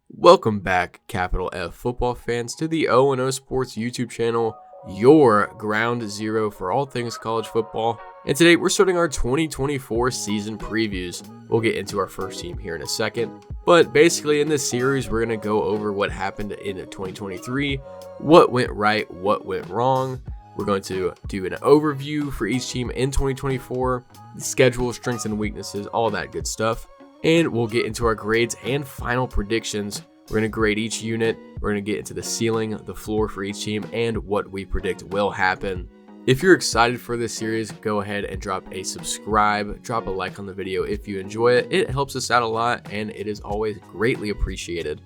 Welcome back, capital F football fans, to the O&O Sports YouTube channel, your ground zero for all things college football. And today we're starting our 2024 season previews. We'll get into our first team here in a second. But basically in this series, we're going to go over what happened in 2023, what went right, what went wrong. We're going to do an overview for each team in 2024, the schedule, strengths and weaknesses, all that good stuff. And we'll get into our grades and final predictions. We're going to grade each unit. We're going to get into the ceiling, the floor for each team, and what we predict will happen. If you're excited for this series, go ahead and drop a subscribe, drop a like on the video if you enjoy it. It helps us out a lot, and it is always greatly appreciated.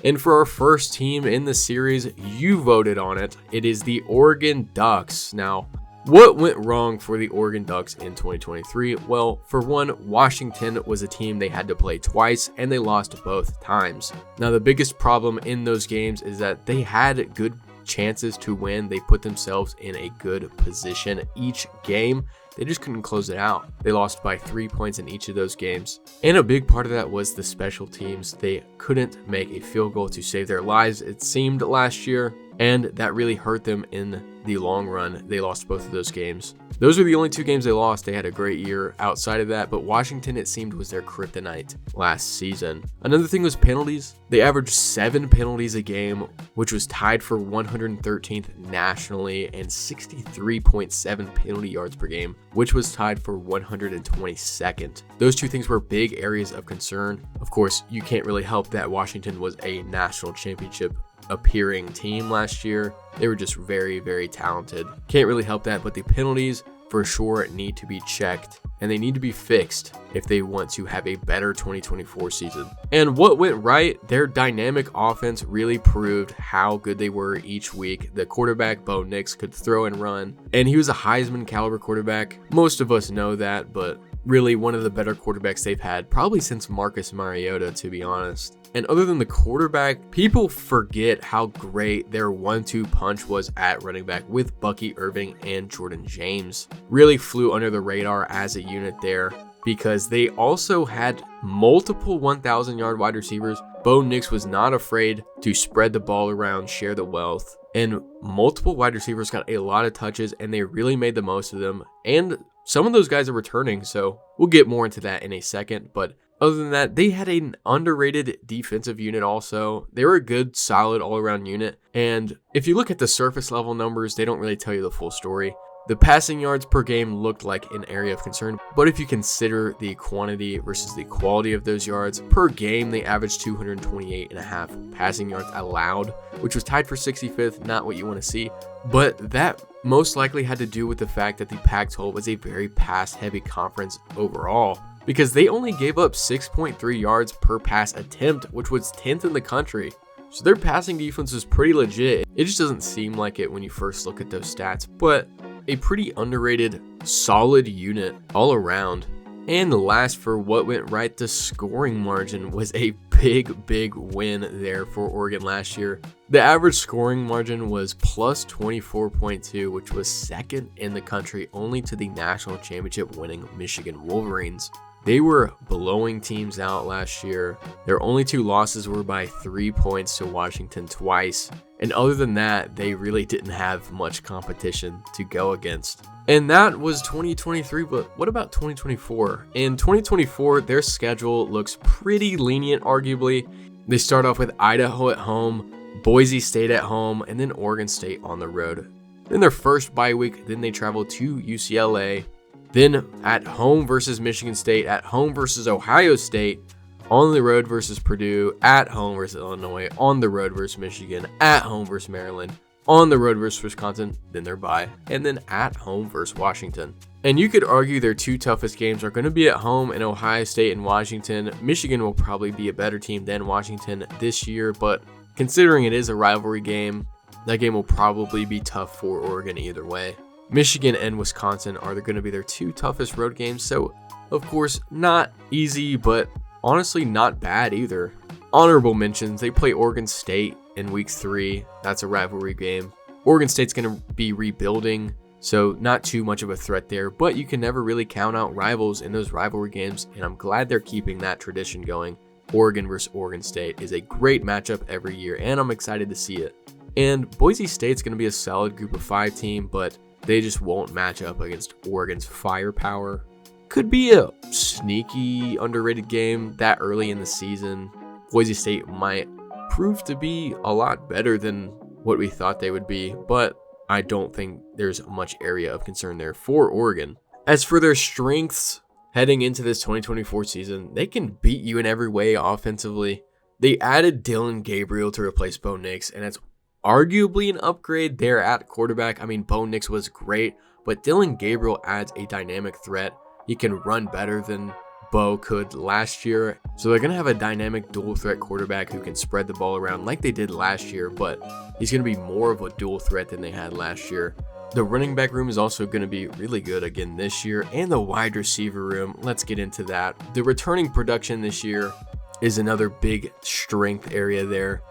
And for our first team in the series, you voted on it. It is the Oregon Ducks. Now, what went wrong for the Oregon Ducks in 2023? Well, for one, Washington was a team they had to play twice, and they lost both times. Now, the biggest problem in those games is that they had good chances to win. They put themselves in a good position each game. They just couldn't close it out. They lost by 3 points in each of those games. And a big part of that was the special teams. They couldn't make a field goal to save their lives, it seemed, last year. And that really hurt them in the long run. They lost both of those games. Those were the only two games they lost. They had a great year outside of that, but Washington, it seemed, was their kryptonite last season. Another thing was penalties. They averaged 7 penalties a game, which was tied for 113th nationally, and 63.7 penalty yards per game, which was tied for 122nd. Those two things were big areas of concern. Of course, you can't really help that Washington was a national championship appearing team last year. They were just very, very talented. Can't really help that, but the penalties for sure need to be checked, and they need to be fixed if they want to have a better 2024 season. And what went right? Their dynamic offense really proved how good they were each week. The quarterback, Bo Nix, could throw and run, and he was a Heisman caliber quarterback. Most of us know that, but really one of the better quarterbacks they've had probably since Marcus Mariota, to be honest. And other than the quarterback, people forget how great their 1-2 punch was at running back with Bucky Irving and Jordan James. Really flew under the radar as a unit there because they also had multiple 1,000-yard wide receivers. Bo Nix was not afraid to spread the ball around, share the wealth, and multiple wide receivers got a lot of touches, and they really made the most of them. And some of those guys are returning, so we'll get more into that in a second. But other than that, they had an underrated defensive unit also. They were a good, solid, all-around unit. And if you look at the surface level numbers, they don't really tell you the full story. The passing yards per game looked like an area of concern, but if you consider the quantity versus the quality of those yards, per game they averaged 228.5 passing yards allowed, which was tied for 65th, not what you want to see. But that most likely had to do with the fact that the Pac-12 was a very pass-heavy conference overall, because they only gave up 6.3 yards per pass attempt, which was 10th in the country. So their passing defense was pretty legit. It just doesn't seem like it when you first look at those stats, but a pretty underrated, solid unit all around. And last, for what went right, the scoring margin was a big win there for Oregon last year. The average scoring margin was plus 24.2, which was second in the country, only to the national championship winning Michigan Wolverines. They were blowing teams out last year. Their only 2 losses were by 3 points to Washington twice. And other than that, they really didn't have much competition to go against. And that was 2023, but what about 2024? In 2024, their schedule looks pretty lenient, arguably. They start off with Idaho at home, Boise State at home, and then Oregon State on the road. Then their first bye week, then they travel to UCLA. Then at home versus Michigan State, at home versus Ohio State, on the road versus Purdue, at home versus Illinois, on the road versus Michigan, at home versus Maryland, on the road versus Wisconsin, then their bye, and then at home versus Washington. And you could argue their 2 toughest games are going to be at home in Ohio State and Washington. Michigan will probably be a better team than Washington this year, but considering it is a rivalry game, that game will probably be tough for Oregon either way. Michigan and Wisconsin are going to be their 2 toughest road games, so of course not easy, but honestly not bad either. Honorable mentions, they play Oregon State in week 3. That's a rivalry game. Oregon State's going to be rebuilding, so not too much of a threat there, but you can never really count out rivals in those rivalry games, and I'm glad they're keeping that tradition going. Oregon versus Oregon State is a great matchup every year, and I'm excited to see it. And Boise State's going to be a solid group of 5 team, but they just won't match up against Oregon's firepower. Could be a sneaky, underrated game that early in the season. Boise State might prove to be a lot better than what we thought they would be, but I don't think there's much area of concern there for Oregon. As for their strengths heading into this 2024 season, they can beat you in every way offensively. They added Dillon Gabriel to replace Bo Nix, and it's arguably an upgrade there at quarterback. I mean, Bo Nix was great, but Dillon Gabriel adds a dynamic threat. He can run better than Bo could last year. So they're going to have a dynamic dual threat quarterback who can spread the ball around like they did last year, but he's going to be more of a dual threat than they had last year. The running back room is also going to be really good again this year, and the wide receiver room, let's get into that. The returning production this year is another big strength area there.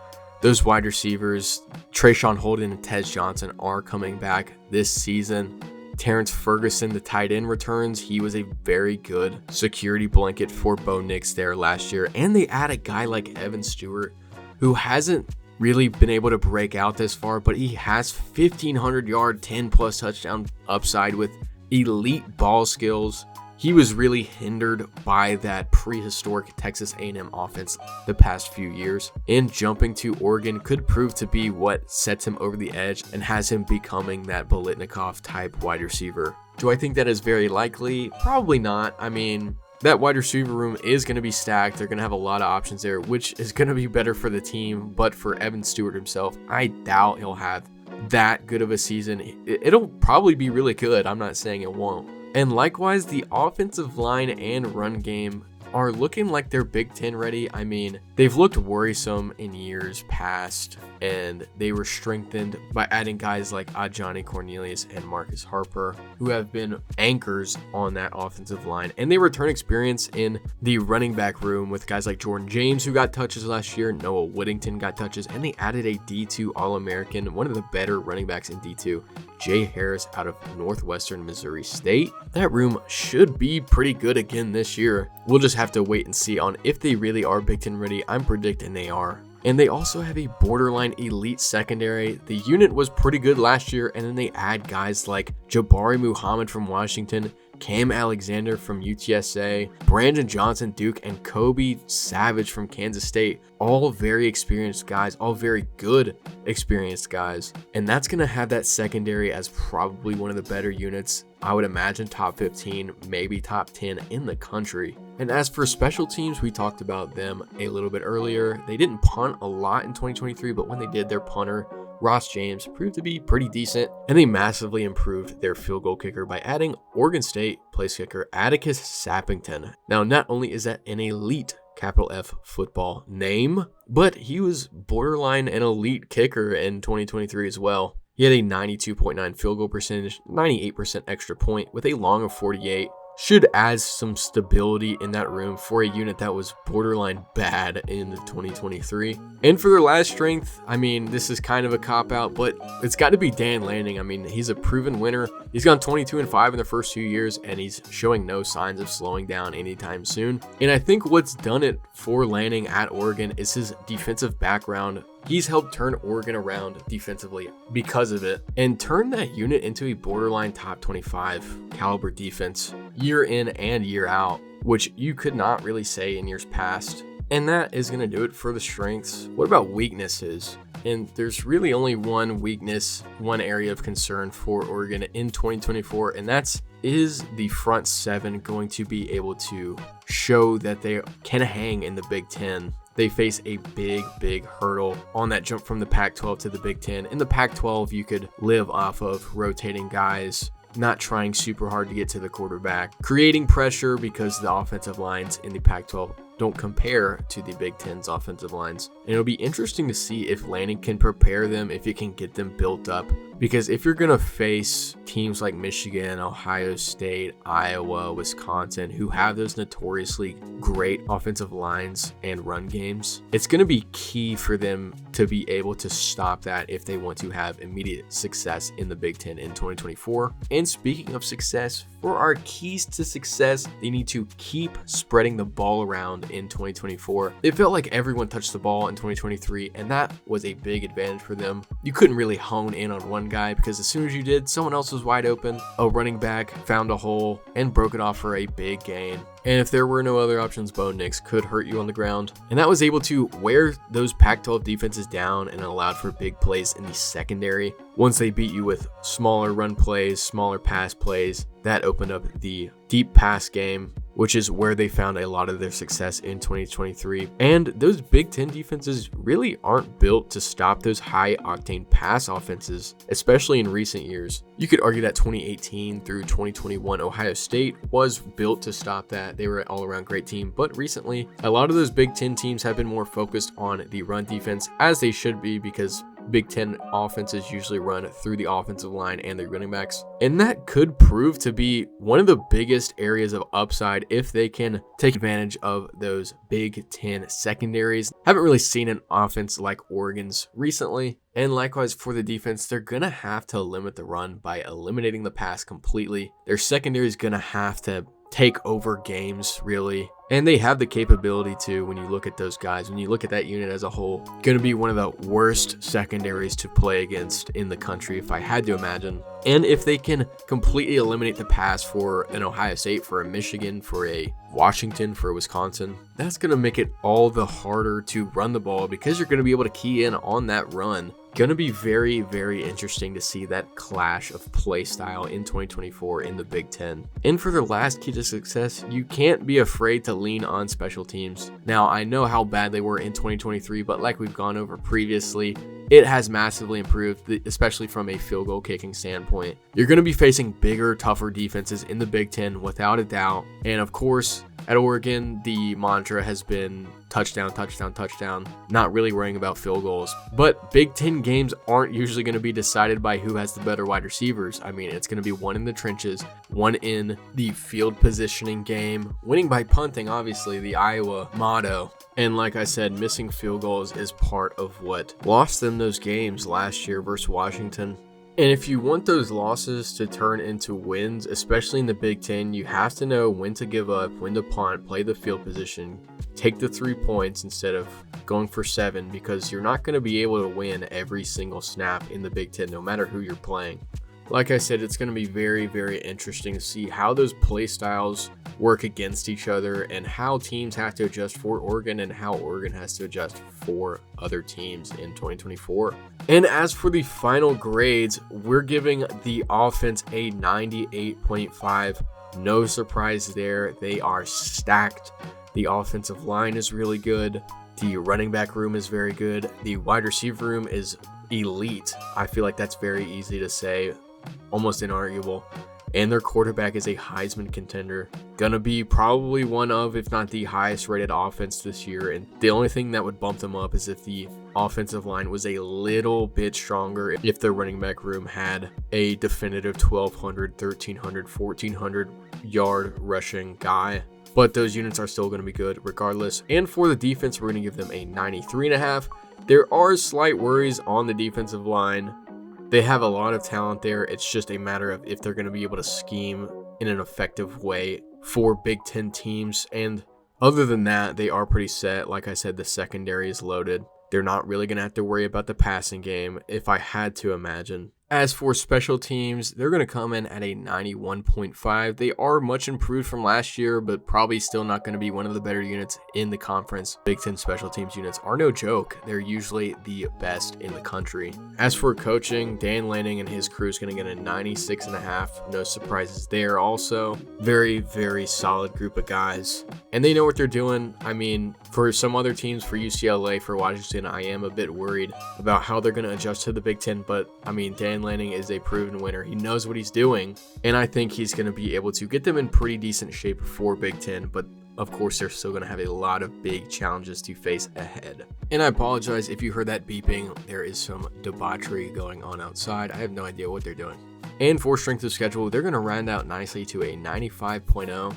Those wide receivers, Trayshawn Holden and Tez Johnson, are coming back this season. Terrence Ferguson, the tight end, returns. He was a very good security blanket for Bo Nix there last year. And they add a guy like Evan Stewart, who hasn't really been able to break out this far, but he has 1,500 yard, 10+ touchdown upside with elite ball skills. He was really hindered by that prehistoric Texas A&M offense the past few years, and jumping to Oregon could prove to be what sets him over the edge and has him becoming that Biletnikoff type wide receiver. Do I think that is very likely? Probably not. I mean, that wide receiver room is going to be stacked. They're going to have a lot of options there, which is going to be better for the team, but for Evan Stewart himself, I doubt he'll have that good of a season. It'll probably be really good. I'm not saying it won't. And likewise, the offensive line and run game are looking like they're Big Ten ready. I mean, they've looked worrisome in years past, and they were strengthened by adding guys like Ajani Cornelius and Marcus Harper, who have been anchors on that offensive line. And they return experience in the running back room with guys like Jordan James, who got touches last year, Noah Whittington got touches, and they added a D2 All-American, one of the better running backs in D2, Jay Harris out of Northwestern Missouri State. That room should be pretty good again this year. We'll just have to wait and see on if they really are Big Ten ready. I'm predicting they are. And they also have a borderline elite secondary. The unit was pretty good last year, and then they add guys like Jabari Muhammad from Washington, Cam Alexander from UTSA, Brandon Johnson, Duke, and Kobe Savage from Kansas State. All very experienced guys, all very good experienced guys. And that's going to have that secondary as probably one of the better units. I would imagine top 15, maybe top 10 in the country. And as for special teams, we talked about them a little bit earlier. They didn't punt a lot in 2023, but when they did, their punter, Ross James, proved to be pretty decent, and they massively improved their field goal kicker by adding Oregon State place kicker Atticus Sappington. Now, not only is that an elite capital F football name, but he was borderline an elite kicker in 2023 as well. He had a 92.9 field goal percentage, 98% extra point with a long of 48. Should add some stability in that room for a unit that was borderline bad in 2023. And for their last strength, I mean, this is kind of a cop-out, but it's got to be Dan Lanning. I mean, he's a proven winner. He's gone 22-5 in the first 2 years, and he's showing no signs of slowing down anytime soon. And I think what's done it for Lanning at Oregon is his defensive background. He's helped turn Oregon around defensively because of it and turn that unit into a borderline top 25 caliber defense year in and year out, which you could not really say in years past. And that is going to do it for the strengths. What about weaknesses? And there's really only one weakness, one area of concern for Oregon in 2024, and is the front seven going to be able to show that they can hang in the Big Ten? They face a big hurdle on that jump from the Pac-12 to the Big Ten. In the Pac-12, you could live off of rotating guys, not trying super hard to get to the quarterback, creating pressure because the offensive lines in the Pac-12 don't compare to the Big Ten's offensive lines. And it'll be interesting to see if Lanning can prepare them, if he can get them built up because if you're going to face teams like Michigan, Ohio State, Iowa, Wisconsin, who have those notoriously great offensive lines and run games, it's going to be key for them to be able to stop that if they want to have immediate success in the Big Ten in 2024. And speaking of success, for our keys to success, they need to keep spreading the ball around in 2024. It felt like everyone touched the ball in 2023, and that was a big advantage for them. You couldn't really hone in on one guy because as soon as you did, someone else was wide open. A running back found a hole and broke it off for a big gain. And if there were no other options, Bo Nix could hurt you on the ground. And that was able to wear those Pac-12 defenses down and allowed for big plays in the secondary. Once they beat you with smaller run plays, smaller pass plays, that opened up the deep pass game, which is where they found a lot of their success in 2023. And those Big Ten defenses really aren't built to stop those high-octane pass offenses, especially in recent years. You could argue that 2018 through 2021 Ohio State was built to stop that. They were an all-around great team, but recently, a lot of those Big Ten teams have been more focused on the run defense, as they should be, because Big Ten offenses usually run through the offensive line and their running backs. And that could prove to be one of the biggest areas of upside if they can take advantage of those Big Ten secondaries. Haven't really seen an offense like Oregon's recently. And likewise for the defense, they're going to have to limit the run by eliminating the pass completely. Their secondary is going to have to take over games, really. And they have the capability to, when you look at those guys, when you look at that unit as a whole, going to be one of the worst secondaries to play against in the country, if I had to imagine. And if they can completely eliminate the pass for an Ohio State, for a Michigan, for a Washington, for a Wisconsin, that's going to make it all the harder to run the ball because you're going to be able to key in on that run. Going to be very, very interesting to see that clash of play style in 2024 in the Big Ten. And for the last key to success, you can't be afraid to lean on special teams. Now, I know how bad they were in 2023, but like we've gone over previously, it has massively improved, especially from a field goal kicking standpoint. You're going to be facing bigger, tougher defenses in the Big Ten without a doubt. And of course, at Oregon, the mantra has been touchdown, touchdown, touchdown, not really worrying about field goals. But Big Ten games aren't usually going to be decided by who has the better wide receivers. I mean, it's going to be one in the trenches, one in the field positioning game, winning by punting, obviously, the Iowa motto. And like I said, missing field goals is part of what lost them those games last year versus Washington. And if you want those losses to turn into wins, especially in the Big Ten, you have to know when to give up, when to punt, play the field position, take the 3 points instead of going for 7, because you're not going to be able to win every single snap in the Big Ten, no matter who you're playing. Like I said, it's going to be very, very interesting to see how those play styles work against each other and how teams have to adjust for Oregon and how Oregon has to adjust for other teams in 2024. And as for the final grades, we're giving the offense a 98.5. No surprise there. They are stacked. The offensive line is really good. The running back room is very good. The wide receiver room is elite. I feel like that's very easy to say, almost inarguable. And their quarterback is a Heisman contender. Gonna be probably one of, if not the highest rated offense this year. And the only thing that would bump them up is if the offensive line was a little bit stronger. If the running back room had a definitive 1,200, 1,300, 1,400 yard rushing guy. But those units are still going to be good regardless. And for the defense, we're going to give them a 93.5. There are slight worries on the defensive line. They have a lot of talent there. It's just a matter of if they're going to be able to scheme in an effective way for Big Ten teams. And other than that, they are pretty set. Like I said, the secondary is loaded. They're not really going to have to worry about the passing game, if I had to imagine. As for special teams, they're going to come in at a 91.5. They are much improved from last year, but probably still not going to be one of the better units in the conference. Big Ten special teams units are no joke. They're usually the best in the country. As for coaching, Dan Lanning and his crew is going to get a 96.5. No surprises there also. Very, very solid group of guys. And they know what they're doing. I mean, for some other teams, for UCLA, for Washington, I am a bit worried about how they're going to adjust to the Big Ten, but I mean, Dan Lanning is a proven winner. He knows what he's doing, and I think he's going to be able to get them in pretty decent shape for Big Ten. But of course, they're still going to have a lot of big challenges to face ahead. And I apologize if you heard that beeping. There is some debauchery going on outside. I have no idea what they're doing. And for strength of schedule, they're going to round out nicely to a 95.0.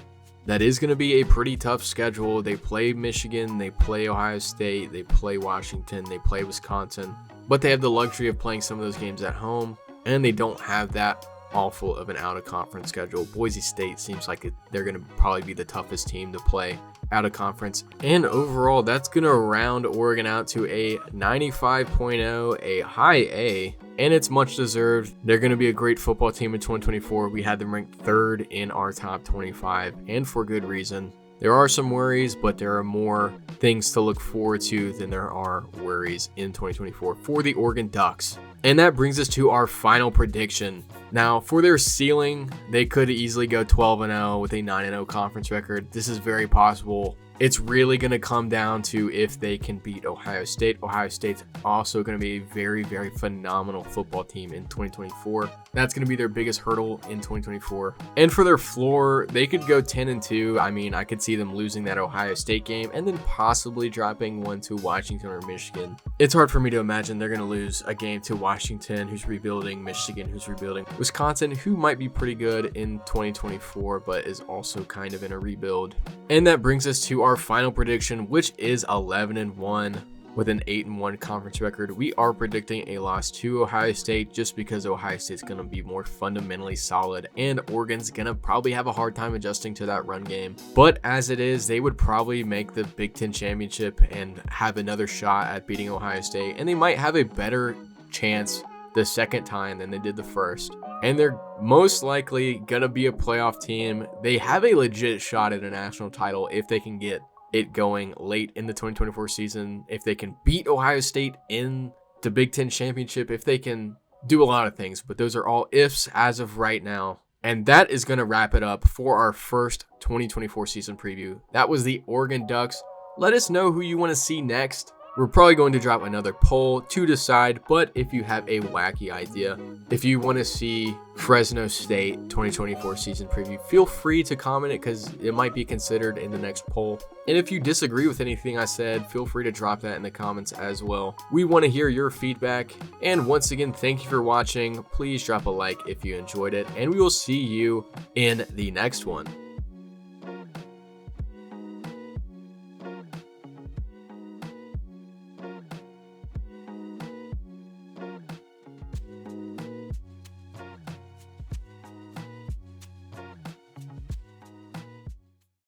That is going to be a pretty tough schedule. They play Michigan, they play Ohio State, they play Washington, they play Wisconsin, but they have the luxury of playing some of those games at home, and they don't have that awful of an out-of-conference schedule. Boise State seems like they're going to probably be the toughest team to play out of conference. And overall, that's going to round Oregon out to a 95.0, a high A, and it's much deserved. They're going to be a great football team in 2024. We had them ranked 3rd in our top 25, and for good reason. There are some worries, but there are more things to look forward to than there are worries in 2024 for the Oregon Ducks. And that brings us to our final prediction. Now, for their ceiling, they could easily go 12-0 with a 9-0 conference record. This is very possible. It's really going to come down to if they can beat Ohio State. Ohio State's also going to be a very, very phenomenal football team in 2024. That's going to be their biggest hurdle in 2024. And for their floor, they could go 10-2. I mean, I could see them losing that Ohio State game and then possibly dropping one to Washington or Michigan. It's hard for me to imagine they're going to lose a game to Washington, who's rebuilding, Michigan, who's rebuilding, Wisconsin, who might be pretty good in 2024, but is also kind of in a rebuild. And that brings us to our final prediction, which is 11-1 with an 8-1 conference record. We are predicting a loss to Ohio State just because Ohio State's going to be more fundamentally solid and Oregon's going to probably have a hard time adjusting to that run game. But as it is, they would probably make the Big Ten championship and have another shot at beating Ohio State, and they might have a better chance the second time than they did the first. And they're most likely going to be a playoff team. They have a legit shot at a national title if they can get it going late in the 2024 season, if they can beat Ohio State in the Big Ten championship, if they can do a lot of things. But those are all ifs as of right now. And that is going to wrap it up for our first 2024 season preview. That was the Oregon Ducks. Let us know who you want to see next. We're probably going to drop another poll to decide, but if you have a wacky idea, if you want to see Fresno State 2024 season preview, feel free to comment it because it might be considered in the next poll. And if you disagree with anything I said, feel free to drop that in the comments as well. We want to hear your feedback. And once again, thank you for watching. Please drop a like if you enjoyed it, and we will see you in the next one.